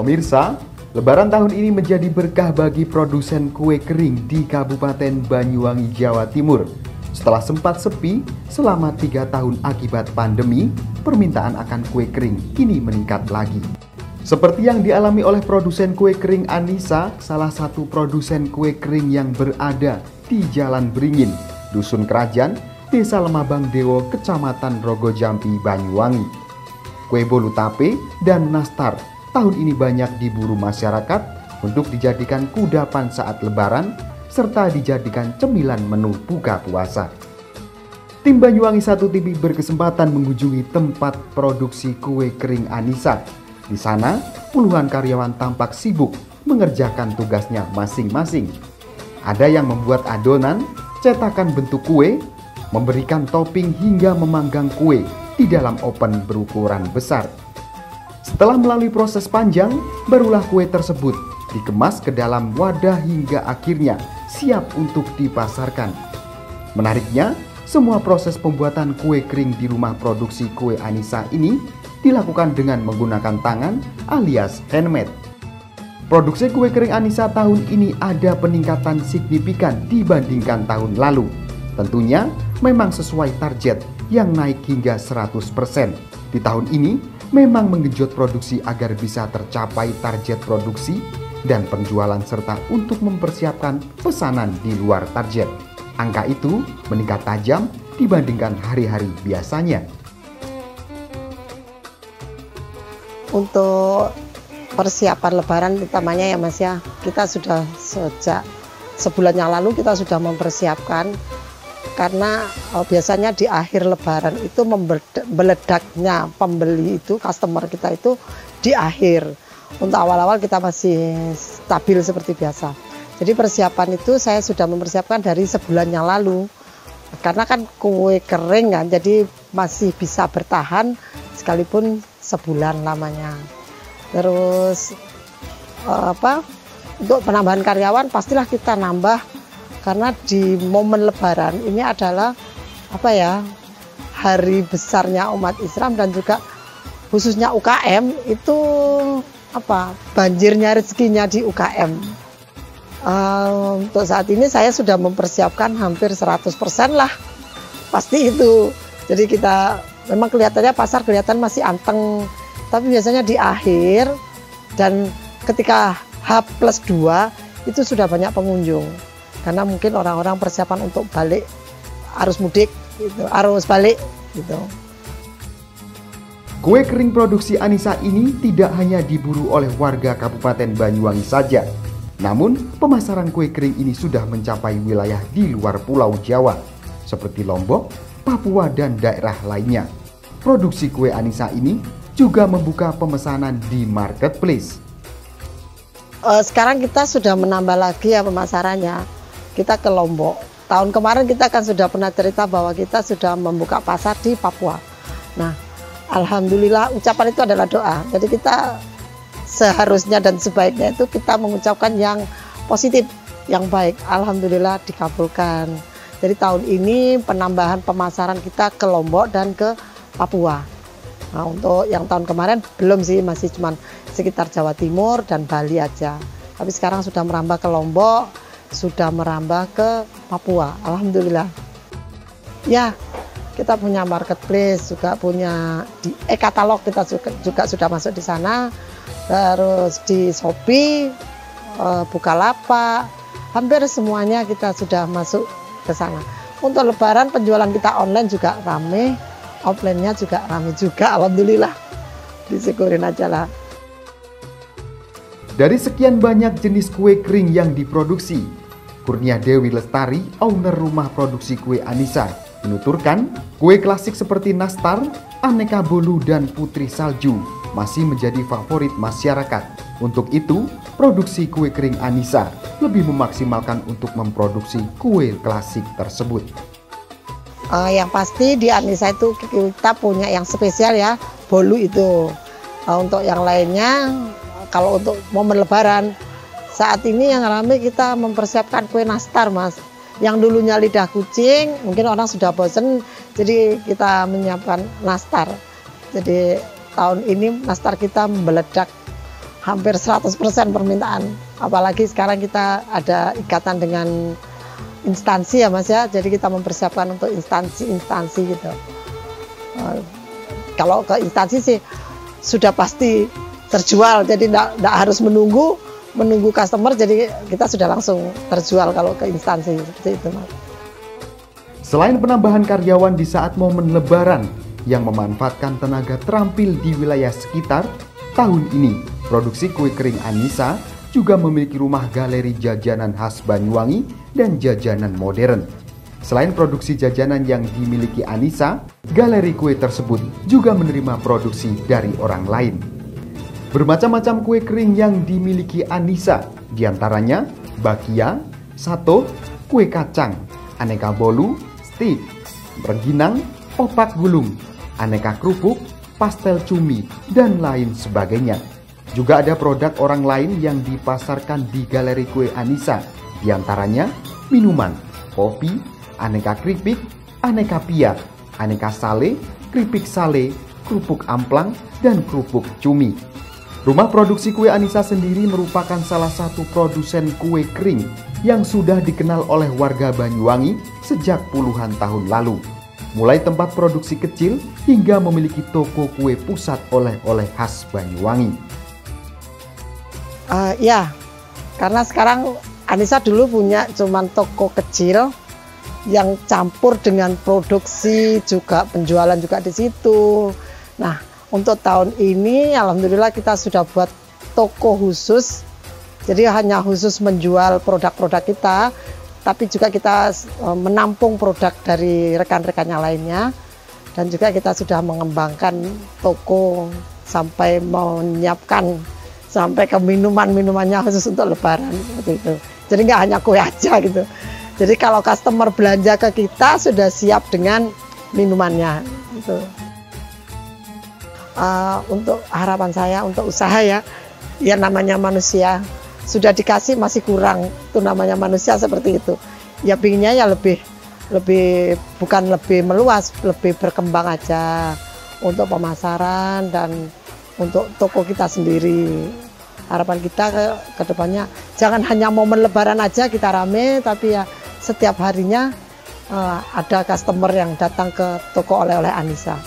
Pemirsa, Lebaran tahun ini menjadi berkah bagi produsen kue kering di Kabupaten Banyuwangi, Jawa Timur. Setelah sempat sepi selama 3 tahun akibat pandemi, permintaan akan kue kering kini meningkat lagi. Seperti yang dialami oleh produsen kue kering Anissa, salah satu produsen kue kering yang berada di Jalan Beringin, Dusun Kerajaan, Desa Lemabang Dewo, Kecamatan Rogojampi, Banyuwangi. Kue bolu tape dan nastar tahun ini banyak diburu masyarakat untuk dijadikan kudapan saat Lebaran serta dijadikan cemilan menu buka puasa. Tim Banyuwangi 1 TV berkesempatan mengunjungi tempat produksi kue kering Anissa. Di sana, puluhan karyawan tampak sibuk mengerjakan tugasnya masing-masing. Ada yang membuat adonan, cetakan bentuk kue, memberikan topping hingga memanggang kue di dalam oven berukuran besar. Setelah melalui proses panjang, barulah kue tersebut dikemas ke dalam wadah hingga akhirnya siap untuk dipasarkan. Menariknya, semua proses pembuatan kue kering di rumah produksi kue Anissa ini dilakukan dengan menggunakan tangan alias handmade. Produksi kue kering Anissa tahun ini ada peningkatan signifikan dibandingkan tahun lalu. Tentunya memang sesuai target yang naik hingga 100%. Di tahun ini memang menggenjot produksi agar bisa tercapai target produksi dan penjualan serta untuk mempersiapkan pesanan di luar target. Angka itu meningkat tajam dibandingkan hari-hari biasanya. Untuk persiapan Lebaran utamanya ya Mas ya, kita sudah sejak sebulan yang lalu kita sudah mempersiapkan. Karena biasanya di akhir Lebaran itu meledaknya pembeli itu, customer kita itu di akhir. Untuk awal-awal kita masih stabil seperti biasa. Jadi persiapan itu saya sudah mempersiapkan dari sebulan yang lalu. Karena kan kue kering kan, jadi masih bisa bertahan sekalipun sebulan lamanya. Terus untuk penambahan karyawan pastilah kita nambah. Karena di momen Lebaran ini adalah hari besarnya umat Islam dan juga khususnya UKM itu banjirnya rezekinya di UKM. Untuk saat ini saya sudah mempersiapkan hampir 100% lah, pasti itu. Jadi kita memang kelihatannya pasar kelihatan masih anteng, tapi biasanya di akhir dan ketika H+2 itu sudah banyak pengunjung. Karena mungkin orang-orang persiapan untuk balik arus mudik, gitu, arus balik gitu. Kue kering produksi Anissa ini tidak hanya diburu oleh warga Kabupaten Banyuwangi saja. Namun, pemasaran kue kering ini sudah mencapai wilayah di luar Pulau Jawa, seperti Lombok, Papua, dan daerah lainnya. Produksi kue Anissa ini juga membuka pemesanan di marketplace. Sekarang kita sudah menambah lagi ya pemasarannya. Kita ke Lombok. Tahun kemarin kita kan sudah pernah cerita bahwa kita sudah membuka pasar di Papua. Nah, alhamdulillah ucapan itu adalah doa. Jadi kita seharusnya dan sebaiknya itu kita mengucapkan yang positif, yang baik. Alhamdulillah dikabulkan. Jadi tahun ini penambahan pemasaran kita ke Lombok dan ke Papua. Nah, untuk yang tahun kemarin belum sih, masih cuma sekitar Jawa Timur dan Bali aja. Tapi sekarang sudah merambah ke Lombok, sudah merambah ke Papua, alhamdulillah. Ya, kita punya marketplace, juga punya di e-katalog kita juga sudah masuk di sana. Terus di Shopee, Bukalapak, hampir semuanya kita sudah masuk ke sana. Untuk Lebaran penjualan kita online juga rame, offline-nya juga rame juga, alhamdulillah. Disyukurin aja lah. Dari sekian banyak jenis kue kering yang diproduksi, Kurnia Dewi Lestari, owner rumah produksi kue Anissa, menuturkan kue klasik seperti nastar, aneka bolu, dan putri salju masih menjadi favorit masyarakat. Untuk itu, produksi kue kering Anissa lebih memaksimalkan untuk memproduksi kue klasik tersebut. Yang pasti di Anissa itu kita punya yang spesial ya, bolu itu. Untuk yang lainnya, kalau untuk momen Lebaran, saat ini yang ramai kita mempersiapkan kue nastar Mas. Yang dulunya lidah kucing, mungkin orang sudah bosen, jadi kita menyiapkan nastar. Jadi tahun ini nastar kita meledak hampir 100% permintaan. Apalagi sekarang kita ada ikatan dengan instansi ya Mas ya, jadi kita mempersiapkan untuk instansi-instansi gitu. Kalau ke instansi sih sudah pasti terjual, jadi tidak harus menunggu customer, jadi kita sudah langsung terjual kalau ke instansi seperti itu Mas. Selain penambahan karyawan di saat momen Lebaran yang memanfaatkan tenaga terampil di wilayah sekitar, tahun ini produksi kue kering Anissa juga memiliki rumah galeri jajanan khas Banyuwangi dan jajanan modern. Selain produksi jajanan yang dimiliki Anissa, galeri kue tersebut juga menerima produksi dari orang lain. Bermacam-macam kue kering yang dimiliki Anissa, diantaranya bakia, sato, kue kacang, aneka bolu, stik, rengginang, opak gulung, aneka kerupuk, pastel cumi, dan lain sebagainya. Juga ada produk orang lain yang dipasarkan di galeri kue Anissa, diantaranya minuman, kopi, aneka keripik, aneka pia, aneka sale, keripik sale, kerupuk amplang, dan kerupuk cumi. Rumah produksi kue Anissa sendiri merupakan salah satu produsen kue kering yang sudah dikenal oleh warga Banyuwangi sejak puluhan tahun lalu. Mulai tempat produksi kecil hingga memiliki toko kue pusat oleh-oleh khas Banyuwangi. Ya, karena sekarang Anissa dulu punya cuman toko kecil yang campur dengan produksi juga penjualan juga di situ. Nah, untuk tahun ini alhamdulillah kita sudah buat toko khusus. Jadi hanya khusus menjual produk-produk kita, tapi juga kita menampung produk dari rekan-rekannya lainnya. Dan juga kita sudah mengembangkan toko sampai menyiapkan sampai ke minuman-minumannya khusus untuk Lebaran seperti itu. Jadi nggak hanya kue aja gitu. Jadi kalau customer belanja ke kita sudah siap dengan minumannya. Gitu. Untuk harapan saya untuk usaha ya namanya manusia sudah dikasih masih kurang, itu namanya manusia seperti itu. Ya pinginnya ya lebih bukan lebih meluas, lebih berkembang aja untuk pemasaran dan untuk toko kita sendiri. Harapan kita ke depannya jangan hanya momen Lebaran aja kita rame, tapi ya setiap harinya ada customer yang datang ke toko oleh-oleh Anissa.